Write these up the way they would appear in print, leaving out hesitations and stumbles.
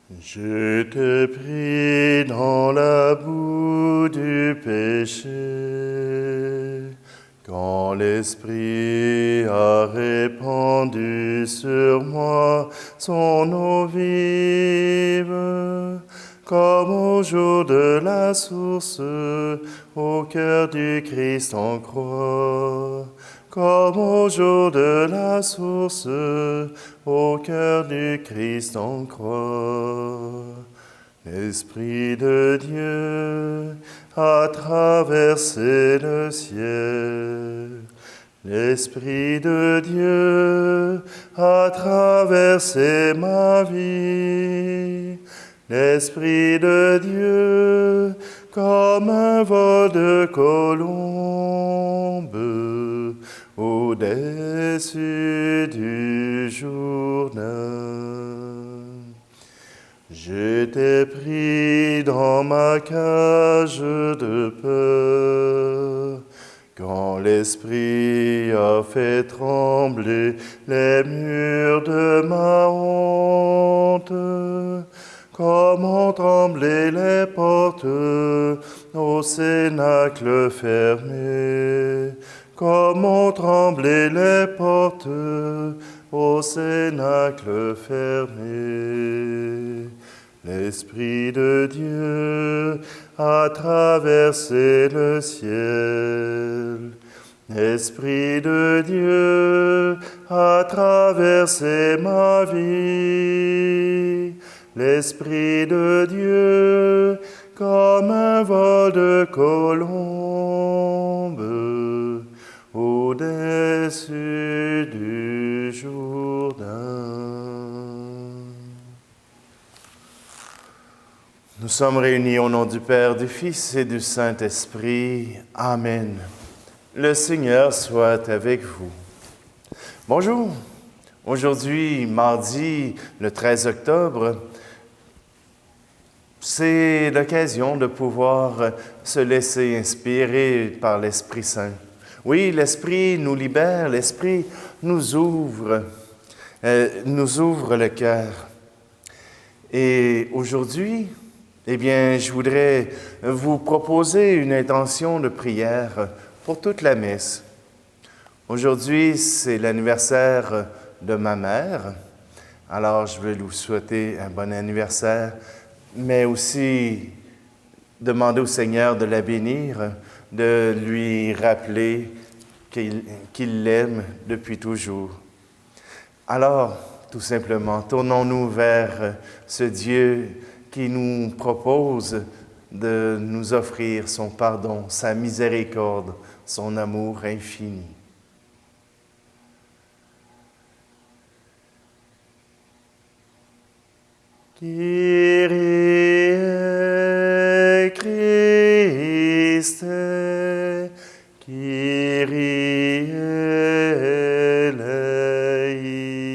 Je te prie dans la boue du péché, quand l'Esprit a répandu sur moi son eau vive, comme au jour de la source, au cœur du Christ en croix. Comme au jour de la source, au cœur du Christ en croix. L'Esprit de Dieu a traversé le ciel. L'Esprit de Dieu a traversé ma vie. L'Esprit de Dieu, comme un vol de colombe, au-dessus du Jourdain. Je t'ai pris dans ma cage de peur, quand l'Esprit a fait trembler les murs de ma honte. Comment trembler les portes au cénacle fermé? Comment trembler les portes au cénacle fermé? L'Esprit de Dieu a traversé le ciel. L'Esprit de Dieu a traversé ma vie. L'Esprit de Dieu, comme un vol de colombe, au-dessus du Jourdain. Nous sommes réunis au nom du Père, du Fils et du Saint-Esprit. Amen. Le Seigneur soit avec vous. Bonjour. Aujourd'hui, mardi, le 13 octobre, c'est l'occasion de pouvoir se laisser inspirer par l'Esprit Saint. Oui, l'Esprit nous libère, l'Esprit nous ouvre le cœur. Et aujourd'hui, je voudrais vous proposer une intention de prière pour toute la messe. Aujourd'hui, c'est l'anniversaire de ma mère. Alors, je veux lui souhaiter un bon anniversaire, mais aussi demander au Seigneur de la bénir, de lui rappeler qu'il l'aime depuis toujours. Alors, tout simplement, tournons-nous vers ce Dieu qui nous propose de nous offrir son pardon, sa miséricorde, son amour infini. Kyrie Christe, Kyrie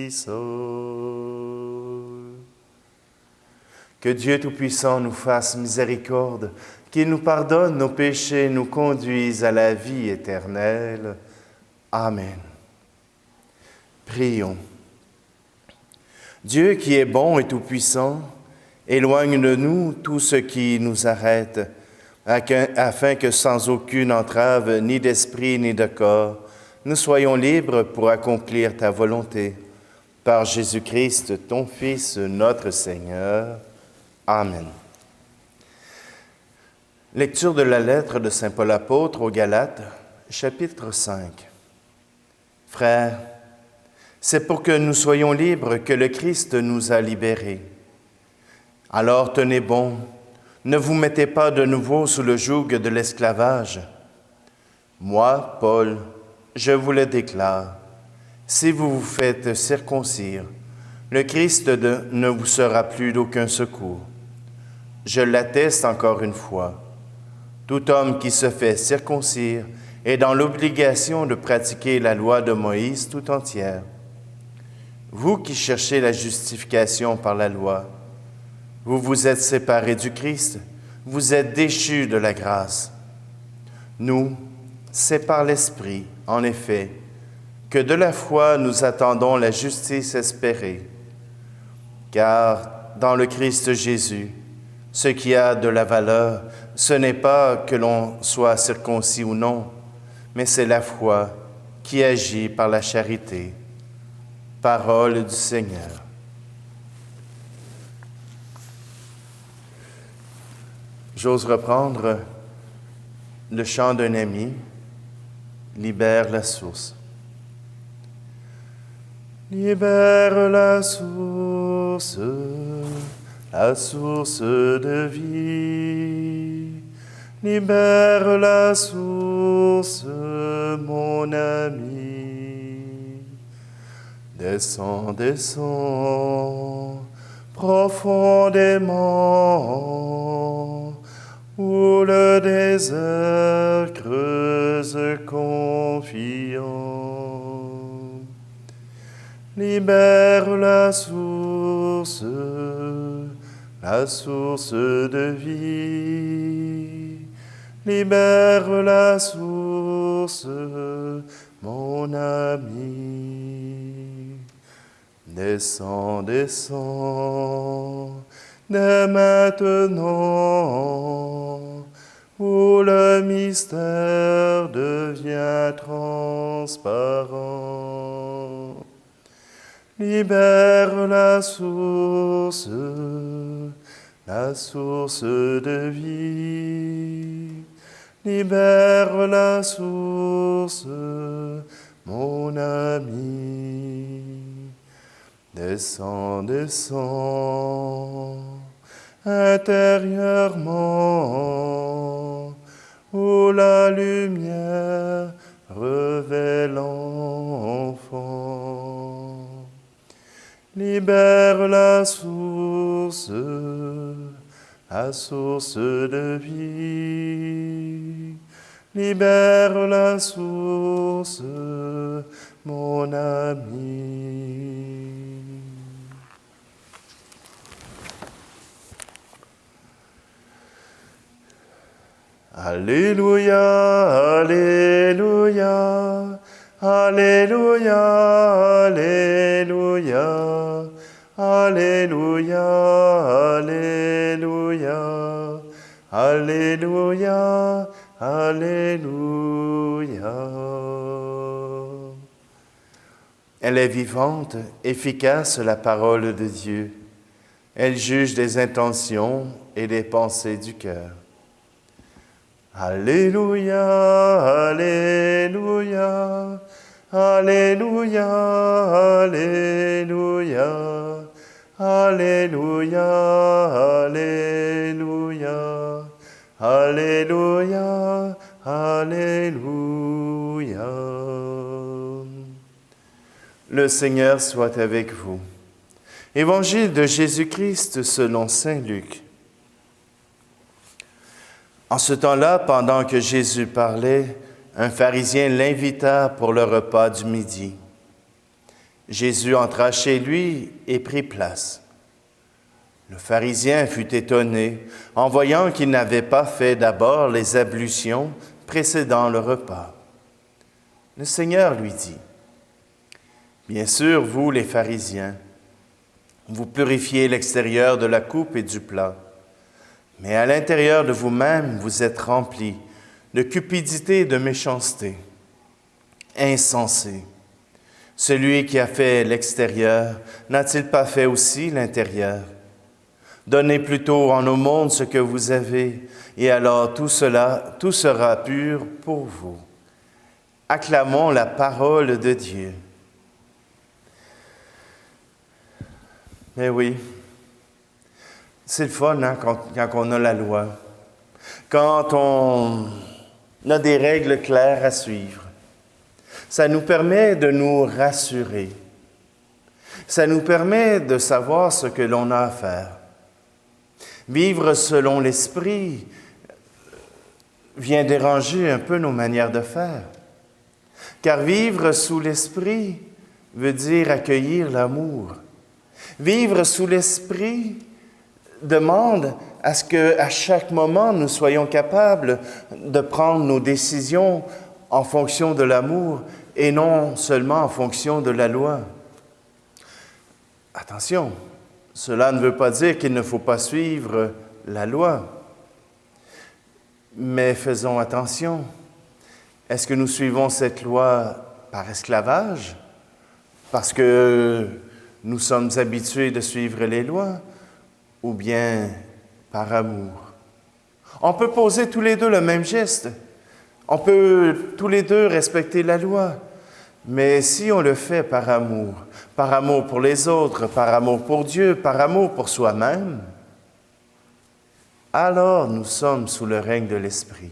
eleison. Que Dieu Tout-Puissant nous fasse miséricorde, qu'il nous pardonne nos péchés, nous conduise à la vie éternelle. Amen. Prions. Dieu qui est bon et tout-puissant, éloigne de nous tout ce qui nous arrête, afin que sans aucune entrave, ni d'esprit ni de corps, nous soyons libres pour accomplir ta volonté. Par Jésus-Christ, ton Fils, notre Seigneur. Amen. Lecture de la lettre de saint Paul apôtre aux Galates, chapitre 5. Frères, c'est pour que nous soyons libres que le Christ nous a libérés. Alors tenez bon, ne vous mettez pas de nouveau sous le joug de l'esclavage. Moi, Paul, je vous le déclare, si vous vous faites circoncire, le Christ ne vous sera plus d'aucun secours. Je l'atteste encore une fois. Tout homme qui se fait circoncire est dans l'obligation de pratiquer la loi de Moïse tout entière. Vous qui cherchez la justification par la loi, vous vous êtes séparés du Christ, vous êtes déchus de la grâce. Nous, c'est par l'Esprit, en effet, que de la foi nous attendons la justice espérée. Car dans le Christ Jésus, ce qui a de la valeur, ce n'est pas que l'on soit circoncis ou non, mais c'est la foi qui agit par la charité. Parole du Seigneur. J'ose reprendre le chant d'un ami, libère la source. Libère la source de vie. Libère la source, mon ami. Descends, descends, profondément, où le désert creuse confiant. Libère la source de vie. Libère la source, mon ami. Descends, descends, dès maintenant, où le mystère devient transparent. Libère la source de vie. Libère la source, mon ami. Descends, descends, intérieurement, où la lumière révèle l'enfant. Libère la source de vie. Libère la source, mon ami. Alléluia, Alléluia, Alléluia, Alléluia, Alléluia, Alléluia, Alléluia, Alléluia. Elle est vivante, efficace, la parole de Dieu. Elle juge des intentions et des pensées du cœur. Alléluia, Alléluia, Alléluia, Alléluia, Alléluia, Alléluia, Alléluia, Alléluia. Le Seigneur soit avec vous. Évangile de Jésus-Christ selon saint Luc. En ce temps-là, pendant que Jésus parlait, un pharisien l'invita pour le repas du midi. Jésus entra chez lui et prit place. Le pharisien fut étonné en voyant qu'il n'avait pas fait d'abord les ablutions précédant le repas. Le Seigneur lui dit, « Bien sûr, vous les pharisiens, vous purifiez l'extérieur de la coupe et du plat, mais à l'intérieur de vous-même, vous êtes remplis de cupidité et de méchanceté. Insensé, celui qui a fait l'extérieur, n'a-t-il pas fait aussi l'intérieur? Donnez plutôt en au monde ce que vous avez, et alors tout sera pur pour vous. » Acclamons la parole de Dieu. Mais oui, c'est le fun quand on a la loi, quand on a des règles claires à suivre. Ça nous permet de nous rassurer. Ça nous permet de savoir ce que l'on a à faire. Vivre selon l'Esprit vient déranger un peu nos manières de faire. Car vivre sous l'Esprit veut dire accueillir l'amour. Vivre sous l'Esprit demande à ce qu'à chaque moment, nous soyons capables de prendre nos décisions en fonction de l'amour et non seulement en fonction de la loi. Attention, Cela ne veut pas dire qu'il ne faut pas suivre la loi. Mais faisons attention. Est-ce que nous suivons cette loi par esclavage? Parce que nous sommes habitués de suivre les lois? Ou bien par amour? On peut poser tous les deux le même geste. On peut tous les deux respecter la loi. Mais si on le fait par amour pour les autres, par amour pour Dieu, par amour pour soi-même, alors nous sommes sous le règne de l'Esprit.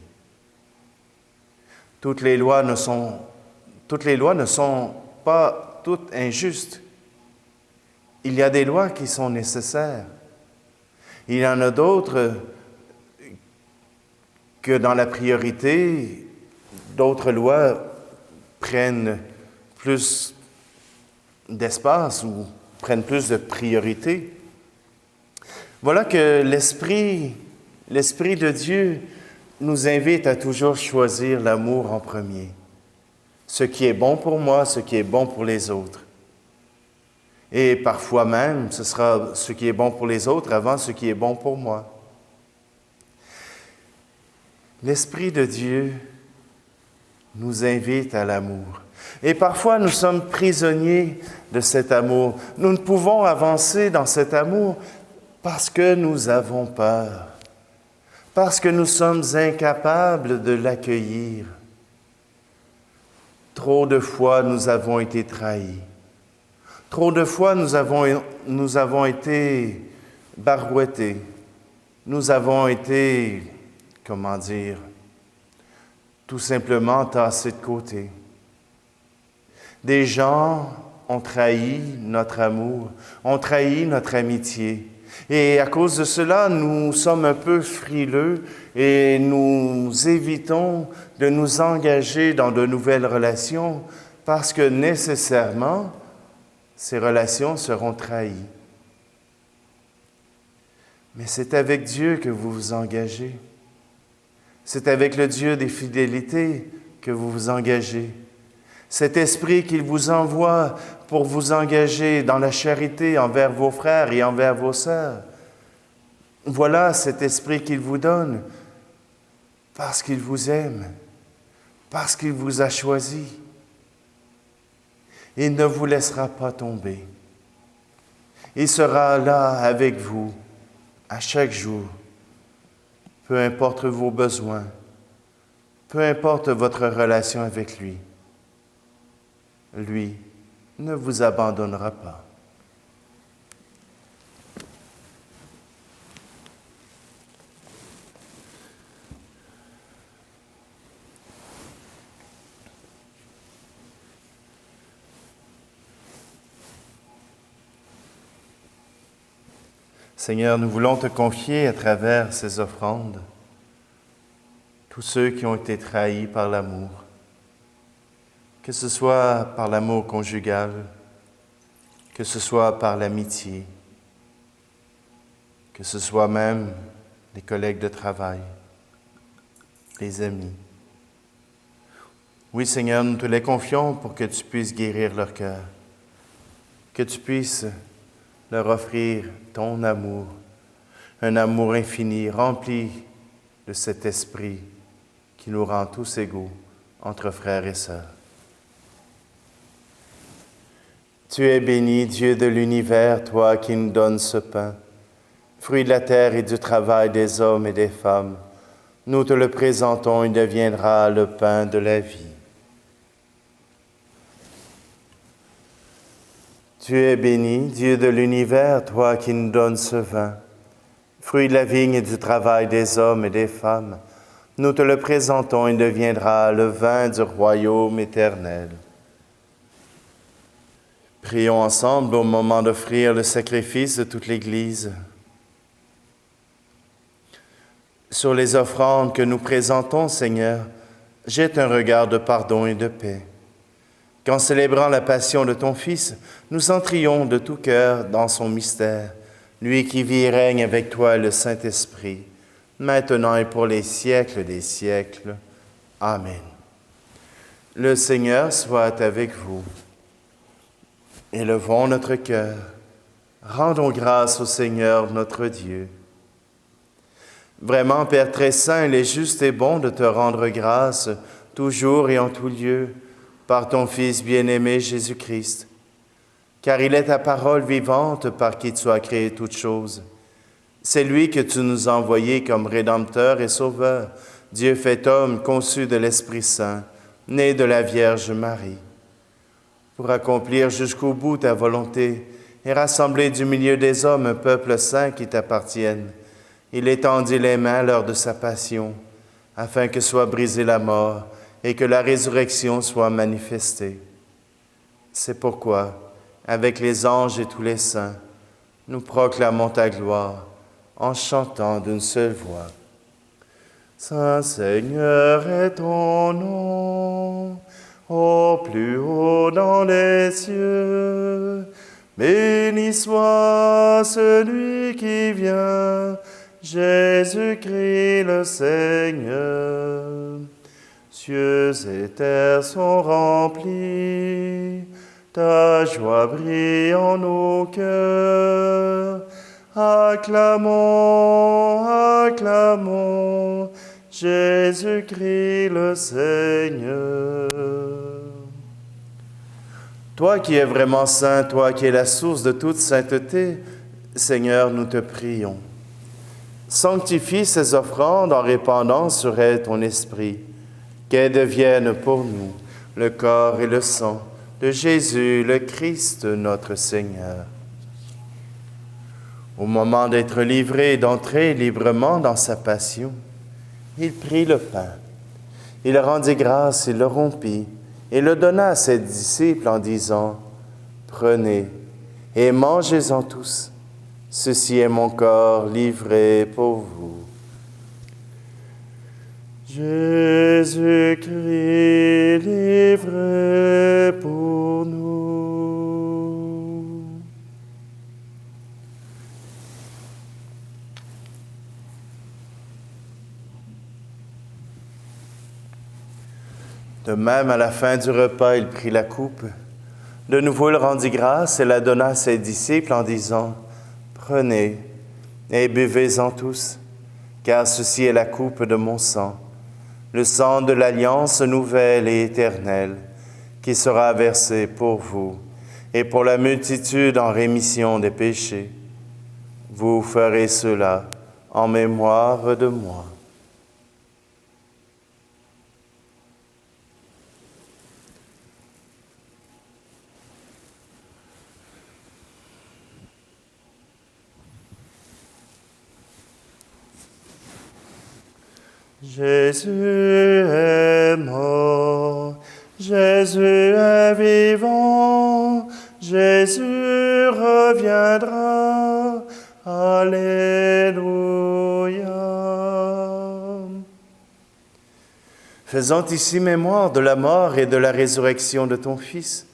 Toutes les lois ne sont pas toutes injustes. Il y a des lois qui sont nécessaires. Il y en a d'autres que dans la priorité, d'autres lois prennent plus d'espace ou prennent plus de priorité. Voilà que l'Esprit de Dieu nous invite à toujours choisir l'amour en premier. Ce qui est bon pour moi, ce qui est bon pour les autres. Et parfois même, ce sera ce qui est bon pour les autres avant ce qui est bon pour moi. L'Esprit de Dieu nous invite à l'amour. Et parfois, nous sommes prisonniers de cet amour. Nous ne pouvons avancer dans cet amour parce que nous avons peur, parce que nous sommes incapables de l'accueillir. Trop de fois, nous avons été trahis. Trop de fois, nous avons été barouettés. Nous avons été, tout simplement tassés de côté. Des gens ont trahi notre amour, ont trahi notre amitié. Et à cause de cela, nous sommes un peu frileux et nous évitons de nous engager dans de nouvelles relations parce que nécessairement, ces relations seront trahies. Mais c'est avec Dieu que vous vous engagez. C'est avec le Dieu des fidélités que vous vous engagez. Cet esprit qu'il vous envoie pour vous engager dans la charité envers vos frères et envers vos sœurs. Voilà cet esprit qu'il vous donne parce qu'il vous aime, parce qu'il vous a choisi. Il ne vous laissera pas tomber. Il sera là avec vous à chaque jour, peu importe vos besoins, peu importe votre relation avec lui. Lui ne vous abandonnera pas. Seigneur, nous voulons te confier à travers ces offrandes tous ceux qui ont été trahis par l'amour, que ce soit par l'amour conjugal, que ce soit par l'amitié, que ce soit même les collègues de travail, les amis. Oui, Seigneur, nous te les confions pour que tu puisses guérir leur cœur, que tu puisses leur offrir ton amour, un amour infini, rempli de cet esprit qui nous rend tous égaux entre frères et sœurs. Tu es béni, Dieu de l'univers, toi qui nous donnes ce pain, fruit de la terre et du travail des hommes et des femmes. Nous te le présentons, il deviendra le pain de la vie. Tu es béni, Dieu de l'univers, toi qui nous donnes ce vin, fruit de la vigne et du travail des hommes et des femmes. Nous te le présentons, il deviendra le vin du royaume éternel. Prions ensemble au moment d'offrir le sacrifice de toute l'Église. Sur les offrandes que nous présentons, Seigneur, jette un regard de pardon et de paix. Qu'en célébrant la passion de ton Fils, nous entrions de tout cœur dans son mystère, lui qui vit et règne avec toi le Saint-Esprit, maintenant et pour les siècles des siècles. Amen. Le Seigneur soit avec vous. Élevons notre cœur. Rendons grâce au Seigneur notre Dieu. Vraiment, Père très saint, il est juste et bon de te rendre grâce, toujours et en tout lieu, par ton Fils bien-aimé Jésus-Christ, car il est ta parole vivante par qui tu as créé toutes choses. C'est lui que tu nous as envoyé comme Rédempteur et Sauveur, Dieu fait homme, conçu de l'Esprit Saint, né de la Vierge Marie. Pour accomplir jusqu'au bout ta volonté et rassembler du milieu des hommes un peuple saint qui t'appartienne, il étendit les mains lors de sa passion, afin que soit brisée la mort et que la résurrection soit manifestée. C'est pourquoi, avec les anges et tous les saints, nous proclamons ta gloire en chantant d'une seule voix. Saint Seigneur est ton nom, au plus haut dans les cieux. Béni soit celui qui vient, Jésus-Christ le Seigneur. Cieux et terre sont remplis, ta joie brille en nos cœurs. Acclamons, acclamons, Jésus-Christ le Seigneur. Toi qui es vraiment saint, toi qui es la source de toute sainteté, Seigneur, nous te prions. Sanctifie ces offrandes en répandant sur elles ton esprit, qu'elles deviennent pour nous le corps et le sang de Jésus, le Christ, notre Seigneur. Au moment d'être livré et d'entrer librement dans sa passion, il prit le pain. Il rendit grâce, il le rompit et le donna à ses disciples en disant, « Prenez et mangez-en tous. Ceci est mon corps livré pour vous. » Jésus-Christ livré pour nous. De même, à la fin du repas, il prit la coupe. De nouveau, il rendit grâce et la donna à ses disciples en disant, « Prenez et buvez-en tous, car ceci est la coupe de mon sang, le sang de l'alliance nouvelle et éternelle, qui sera versé pour vous et pour la multitude en rémission des péchés. Vous ferez cela en mémoire de moi. » Jésus est mort, Jésus est vivant, Jésus reviendra, Alléluia. Faisant ici mémoire de la mort et de la résurrection de ton Fils,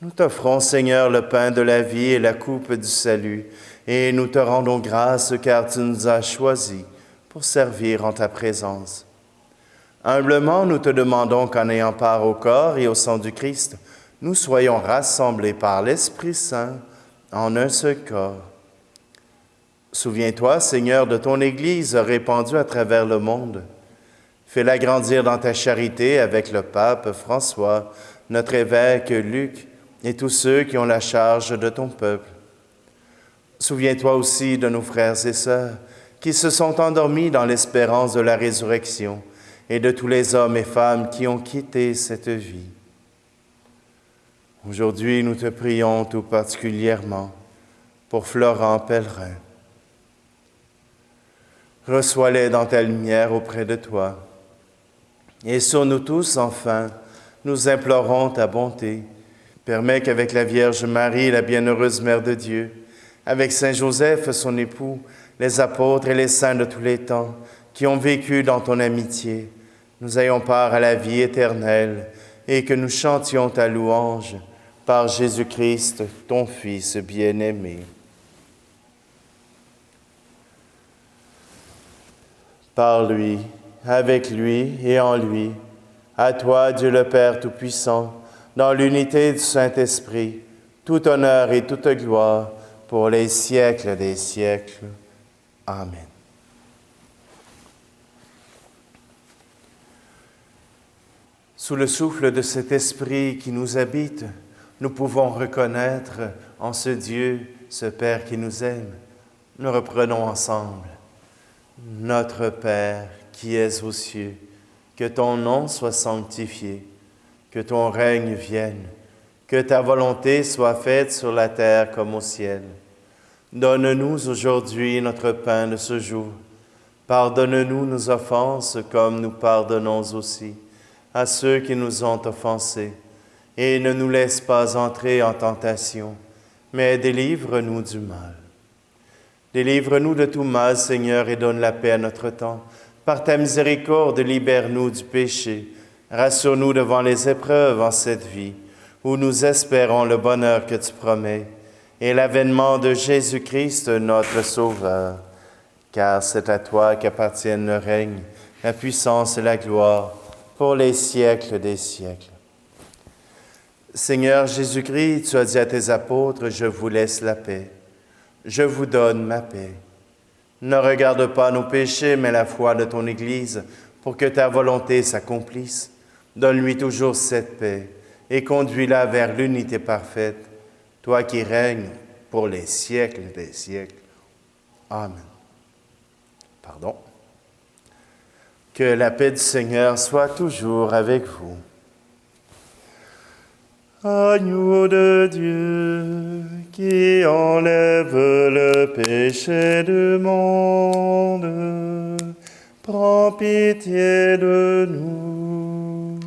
nous t'offrons, Seigneur, le pain de la vie et la coupe du salut, et nous te rendons grâce car tu nous as choisis pour servir en ta présence. Humblement, nous te demandons qu'en ayant part au corps et au sang du Christ, nous soyons rassemblés par l'Esprit Saint en un seul corps. Souviens-toi, Seigneur, de ton Église répandue à travers le monde. Fais-la grandir dans ta charité avec le pape François, notre évêque Luc et tous ceux qui ont la charge de ton peuple. Souviens-toi aussi de nos frères et sœurs qui se sont endormis dans l'espérance de la résurrection, et de tous les hommes et femmes qui ont quitté cette vie. Aujourd'hui, nous te prions tout particulièrement pour Florent Pellerin. Reçois-les dans ta lumière auprès de toi. Et sur nous tous, enfin, nous implorons ta bonté. Permets qu'avec la Vierge Marie, la bienheureuse Mère de Dieu, avec Saint Joseph, son époux, les apôtres et les saints de tous les temps qui ont vécu dans ton amitié, nous ayons part à la vie éternelle et que nous chantions ta louange par Jésus-Christ, ton Fils bien-aimé. Par lui, avec lui et en lui, à toi, Dieu le Père Tout-Puissant, dans l'unité du Saint-Esprit, tout honneur et toute gloire pour les siècles des siècles. Amen. Sous le souffle de cet esprit qui nous habite, nous pouvons reconnaître en ce Dieu, ce Père qui nous aime. Nous reprenons ensemble. Notre Père qui es aux cieux, que ton nom soit sanctifié, que ton règne vienne, que ta volonté soit faite sur la terre comme au ciel. Donne-nous aujourd'hui notre pain de ce jour. Pardonne-nous nos offenses comme nous pardonnons aussi à ceux qui nous ont offensés. Et ne nous laisse pas entrer en tentation, mais délivre-nous du mal. Délivre-nous de tout mal, Seigneur, et donne la paix à notre temps. Par ta miséricorde, libère-nous du péché. Rassure-nous devant les épreuves en cette vie, où nous espérons le bonheur que tu promets, et l'avènement de Jésus-Christ, notre Sauveur. Car c'est à toi qu'appartiennent le règne, la puissance et la gloire, pour les siècles des siècles. Seigneur Jésus-Christ, tu as dit à tes apôtres, « Je vous laisse la paix. Je vous donne ma paix. Ne regarde pas nos péchés, mais la foi de ton Église, pour que ta volonté s'accomplisse. Donne-lui toujours cette paix et conduis-la vers l'unité parfaite, toi qui règnes pour les siècles des siècles. Amen. » Pardon. Que la paix du Seigneur soit toujours avec vous. Agneau de Dieu, qui enlève le péché du monde, prends pitié de nous.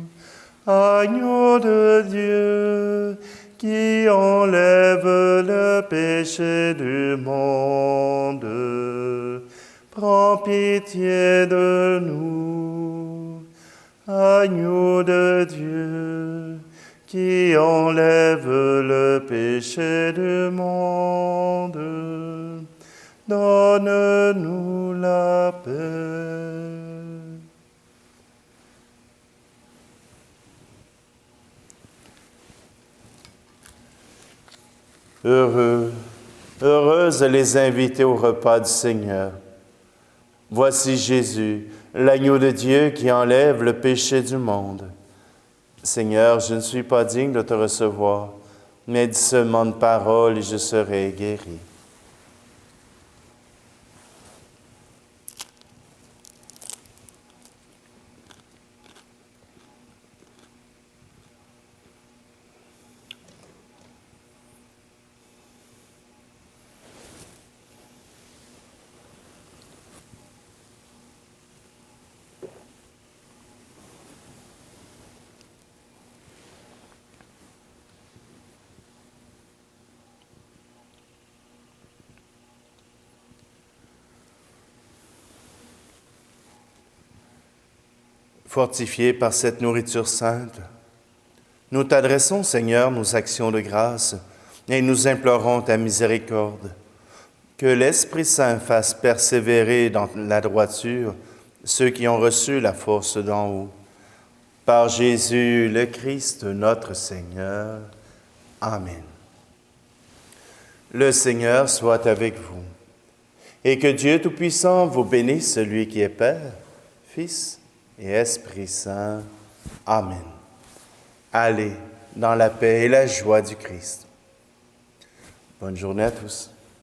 Agneau de Dieu, qui enlève le péché du monde, prends pitié de nous. Agneau de Dieu, qui enlève le péché du monde, donne-nous la paix. Heureuses les invités au repas du Seigneur. Voici Jésus, l'agneau de Dieu qui enlève le péché du monde. Seigneur, je ne suis pas digne de te recevoir, mais dis seulement une parole et je serai guéri. Fortifiés par cette nourriture sainte, nous t'adressons, Seigneur, nos actions de grâce et nous implorons ta miséricorde. Que l'Esprit Saint fasse persévérer dans la droiture ceux qui ont reçu la force d'en haut. Par Jésus le Christ, notre Seigneur. Amen. Le Seigneur soit avec vous et que Dieu Tout-Puissant vous bénisse, celui qui est Père, Fils et Esprit Saint. Amen. Allez dans la paix et la joie du Christ. Bonne journée à tous.